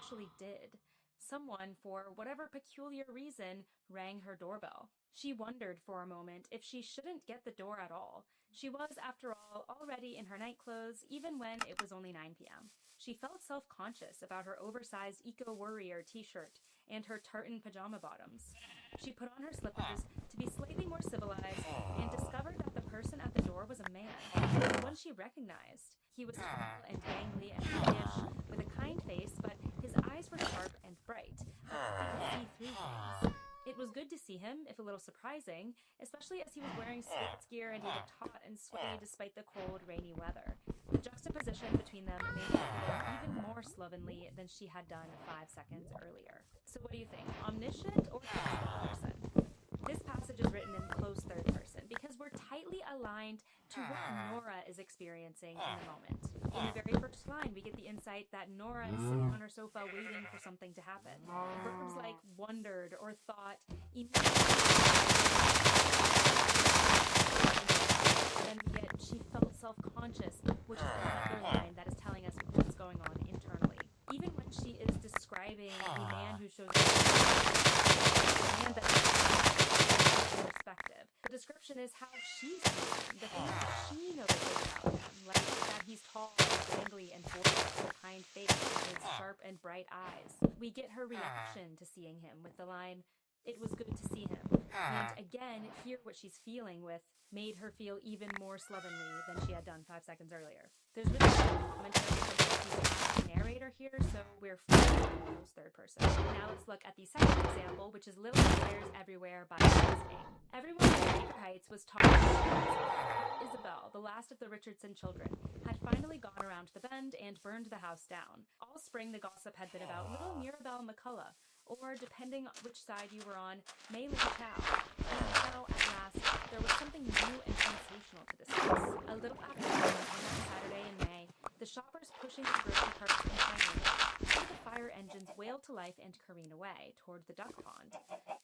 actually did. Someone, for whatever peculiar reason, rang her doorbell. She wondered for a moment if she shouldn't get the door at all. She was, after all, already in her nightclothes, even when it was only 9 p.m. She felt self-conscious about her oversized Eco-Warrior t-shirt and her tartan pajama bottoms. She put on her slippers to be slightly more civilized and discovered that the person at the door was a man, one she recognized. He was tall and gangly and boyish, with a kind face, but his eyes were sharp and bright. He could see through things. It was good to see him, if a little surprising, especially as he was wearing sports gear and he looked hot and sweaty despite the cold, rainy weather. The juxtaposition between them made her feel even more slovenly than she had done 5 seconds earlier. So what do you think? Omniscient or third person? This passage is written in close third person because we're tightly aligned to what Nora is experiencing in the moment. In the very first line, we get the insight that Nora is sitting on her sofa waiting for something to happen. Verbs like wondered or thought then we get she felt self-conscious, which is another line that is telling us what's going on internally. Even when she is describing a man who shows and that perspective. The description is how she sees him, the things that she notices about him, like that he's tall and gangly and boyish with a kind face and his sharp and bright eyes. We get her reaction to seeing him with the line, "It was good to see him." And again, hear what she's feeling with made her feel even more slovenly than she had done 5 seconds earlier. There's really no commentary from the narrator here, so we're fully third person. Now let's look at the second example, which is Little Fires Everywhere by Alice Ing. Everyone in Shaker Heights was talking about Isabel, the last of the Richardson children, had finally gone around the bend and burned the house down. All spring the gossip had been about little Mirabelle McCullough, or, depending on which side you were on, May Lin Chow. And now, at last, there was something new and sensational to discuss. A little after 7 on that Saturday in May, the shoppers pushing the grocery carts in heard the fire engines wail to life and careen away toward the duck pond.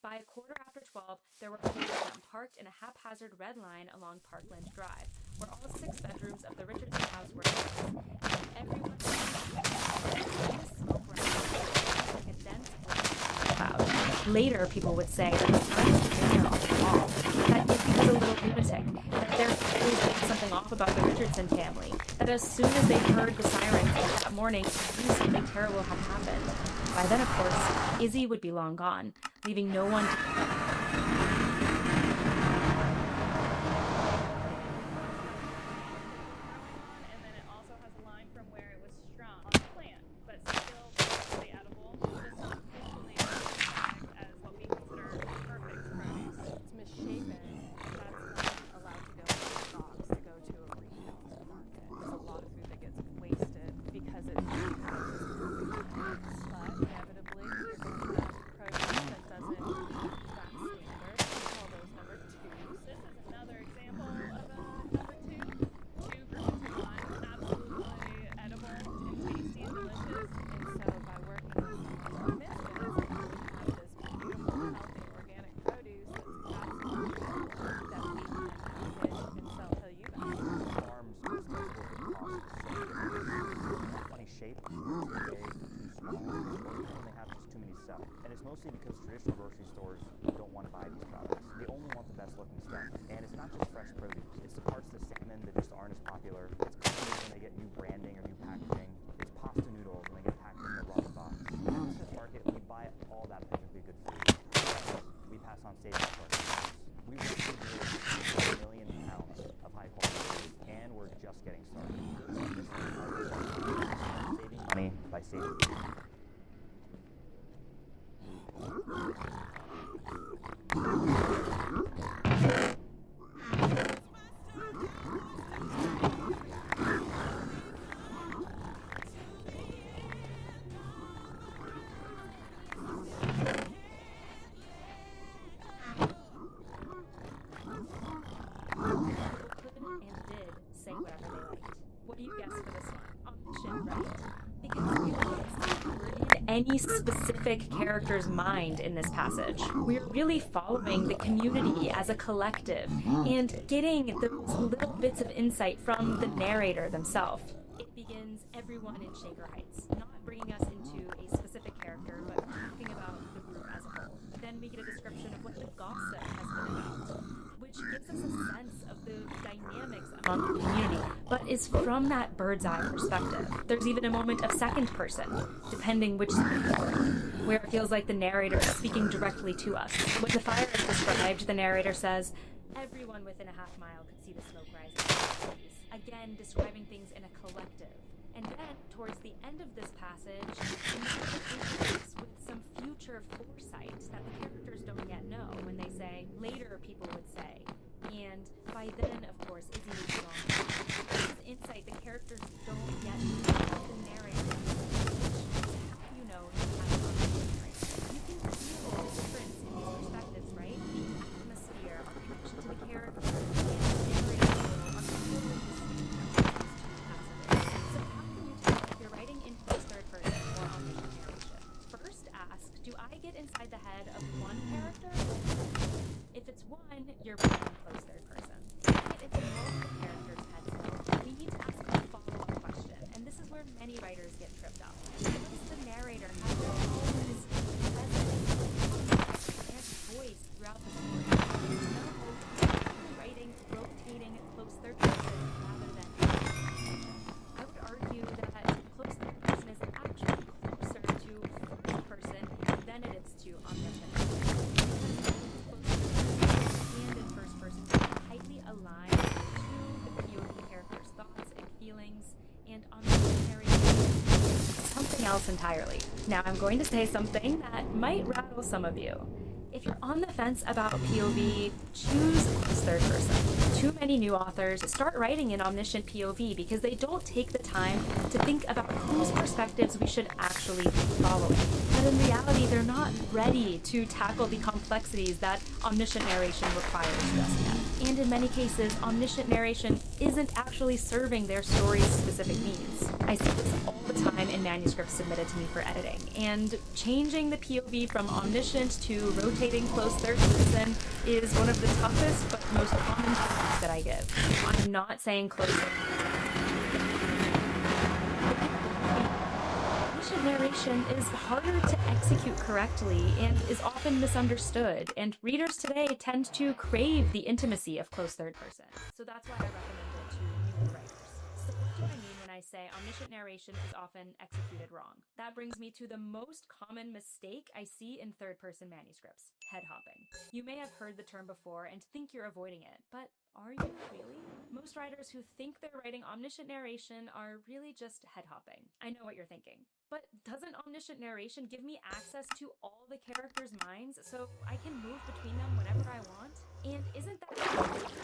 By a quarter after 12, there were 4 of them parked in a haphazard red line along Parkland Drive, where all 6 bedrooms of the Richardson house were in, and everyone the smoke rising like a dense cloud. Later, people would say that the sign was there on the wall, that Izzy was a little lunatic, that there was something off about the Richardson family, that as soon as they heard the sirens that morning, they knew something terrible had happened. By then, of course, Izzy would be long gone, leaving no one to mostly because traditional grocery stores don't want to buy these products. They only want the best looking stuff. And it's not just fresh produce. It's the parts of the salmon that just aren't as popular. It's cookies when they get new branding or new packaging. It's pasta noodles when they get packaged in the wrong box. In this market, we buy all that perfectly good food. We pass on savings to our customers. We refrigerate 1 million pounds of high quality food, and we're just getting started. This is saving money by saving food. Say whatever they liked. What do you guess for this one? Omniscient, right? Because we don't in any specific character's mind in this passage. We're really following the community as a collective and getting those little bits of insight from the narrator themselves. It begins everyone in Shaker Heights, not bringing us into a specific on the community, but is from that bird's eye perspective. There's even a moment of second person, depending which side you're on, where it feels like the narrator is speaking directly to us. When the fire is described, the narrator says, "Everyone within a half mile could see the smoke rising from the trees," again describing things in a collective. And then, towards the end of this passage, the narrator introduces with some future foresight that the characters don't yet know when they say, later people would say, and by then, of course, Izzy would be gone. This is insight the characters don't yet know the narrator, which is how you know you have a narrator. You can feel the difference in these perspectives, right? The atmosphere, our connection to the character, and the narrator are totally distinct from these two passages. So how can you tell if you're writing in close third person or omniscient narration? First ask, do I get inside the head of one character? If it's one, you're writing in close third person. If it's multiple characters' heads, though, we need to ask a follow-up question, and this is where many writers get tripped up. Does the narrator have their own distinct presence and voice throughout the story? No, he's writing rotating close third person rather than I would argue that close third person is actually closer to first person than it is to omniscient. And in first person tightly aligned to the POV character's thoughts and feelings, and omniscient narration is something else entirely. Now I'm going to say something that might rattle some of you. If you're on the fence about POV, choose close third person. Too many new authors start writing in omniscient POV because they don't take the time to think about whose perspectives we should actually be following. But in reality, they're not ready to tackle the complexities that omniscient narration requires just yet. And in many cases, omniscient narration isn't actually serving their story's specific needs. I see this all the time in manuscripts submitted to me for editing, and changing the POV from omniscient to rotating close third person is one of the toughest but most common techniques that I give. I'm not saying close third person. Omniscient narration is harder to execute correctly and is often misunderstood, and readers today tend to crave the intimacy of close third person. So that's why I recommend it to newer writers. So what do I mean when I say omniscient narration is often executed wrong? That brings me to the most common mistake I see in third-person manuscripts: head hopping. You may have heard the term before and think you're avoiding it, but are you really? Most writers who think they're writing omniscient narration are really just head hopping. I know what you're thinking. But doesn't omniscient narration give me access to all the characters' minds so I can move between them whenever I want? And isn't that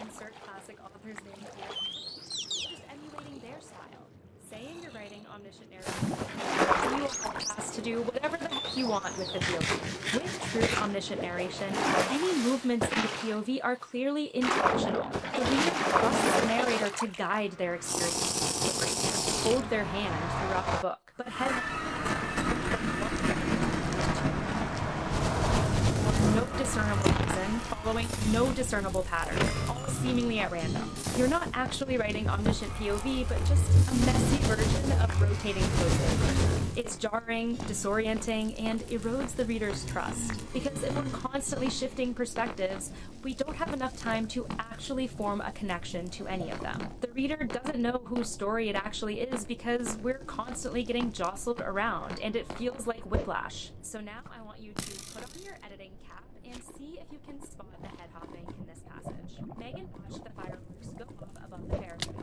insert classic author's name here? Just emulating their style. Saying you're writing omniscient narration, you are asked to do whatever the heck you want with the POV. With true omniscient narration, any movements in the POV are clearly intentional. The reader trusts the narrator to guide their experience and hold their hand throughout the book. But head no discernible reason, following no discernible pattern, all seemingly at random. You're not actually writing omniscient POV, but just a messy version of rotating close third person. It's jarring, disorienting, and erodes the reader's trust. Because if we're constantly shifting perspectives, we don't have enough time to actually form a connection to any of them. The reader doesn't know whose story it actually is because we're constantly getting jostled around, and it feels like whiplash. So now I want you to put on your editing cap and see if you can spot the head hopping in this passage. Megan watched the fireworks go off above the parapet.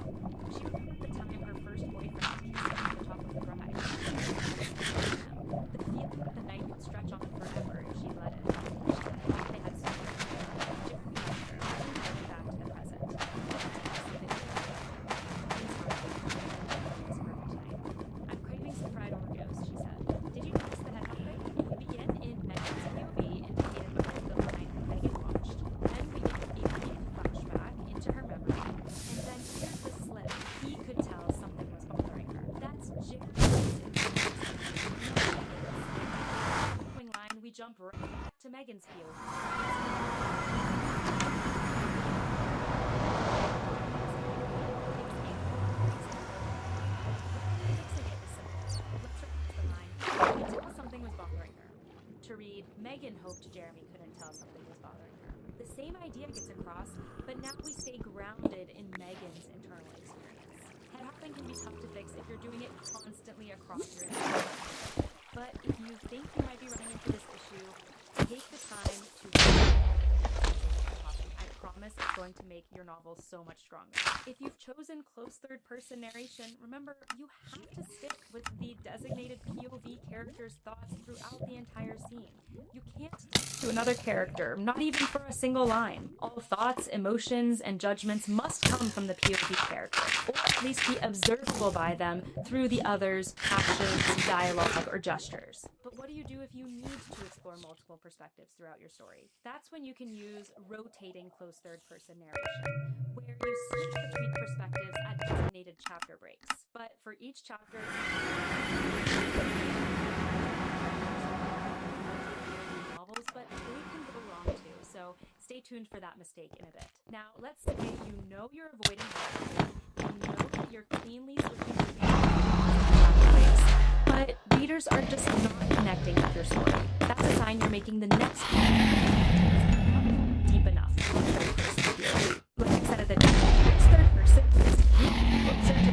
She remembered the time her first boyfriend kissed her at the top of the ride. The feeling that the night could stretch on forever if she let it. She thought they had so much together. Jeremy loved her, going back to the present. I'm craving some fried Oreos, she said. Did you notice the head hopping? We begin in Megan's POV indicated by the line Megan watched. Then we get a brief flashback into her memory. And then here's the slip. He could tell something was bothering her. That's Jeremy's following line, we jump right back to Megan's POV. Something was bothering her. To read, Megan hoped Jeremy couldn't tell something was bothering her. The same idea gets across, but now we stay grounded in Megan's internal experience. Head hopping can be tough to fix if you're doing it constantly across your entire. But if you think you might be running into this issue, take the time to I promise it's going to make your novel so much stronger. If you've chosen close third-person narration, remember, you have to stick with the designated POV character's thoughts throughout the entire scene. You can't talk to another character, not even for a single line. All thoughts, emotions, and judgments must come from the POV character, or at least be observable by them through the other's actions, dialogue, or gestures. But what do you do if you need to explore multiple perspectives throughout your story? That's when you can use rotating close third-person narration, where you switch between perspectives at designated chapter breaks. But for each chapter, novels, but they can go wrong too, so stay tuned for that mistake in a bit. Now, let's say you know you're avoiding headlines, you know that you're cleanly switching between chapter breaks, but readers are just not connecting with your story. That's a sign you're making the next deep enough. Like I said at the third person is closer to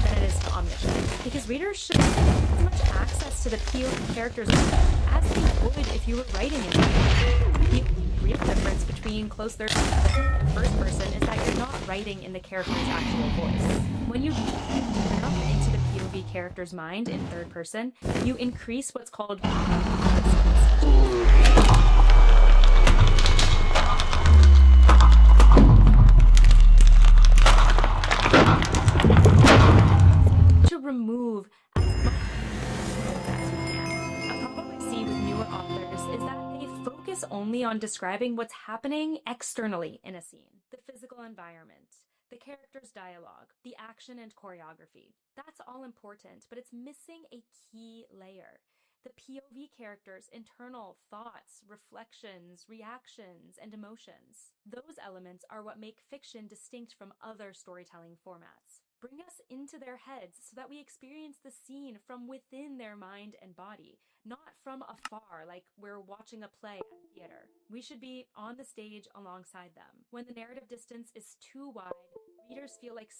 than it is to omniscient, because readers should have as much access to the POV characters as they would if you were writing it. The only real difference between close third person and first person is that you're not writing in the character's actual voice. When you get enough into the POV character's mind in third person, you increase what's called to remove as much as you can. A problem I see with newer authors is that they focus only on describing what's happening externally in a scene. The physical environment, the character's dialogue, the action and choreography. That's all important, but it's missing a key layer. The POV character's internal thoughts, reflections, reactions, and emotions. Those elements are what make fiction distinct from other storytelling formats. Bring us into their heads so that we experience the scene from within their mind and body, not from afar like we're watching a play at a theater. We should be on the stage alongside them. When the narrative distance is too wide, readers feel like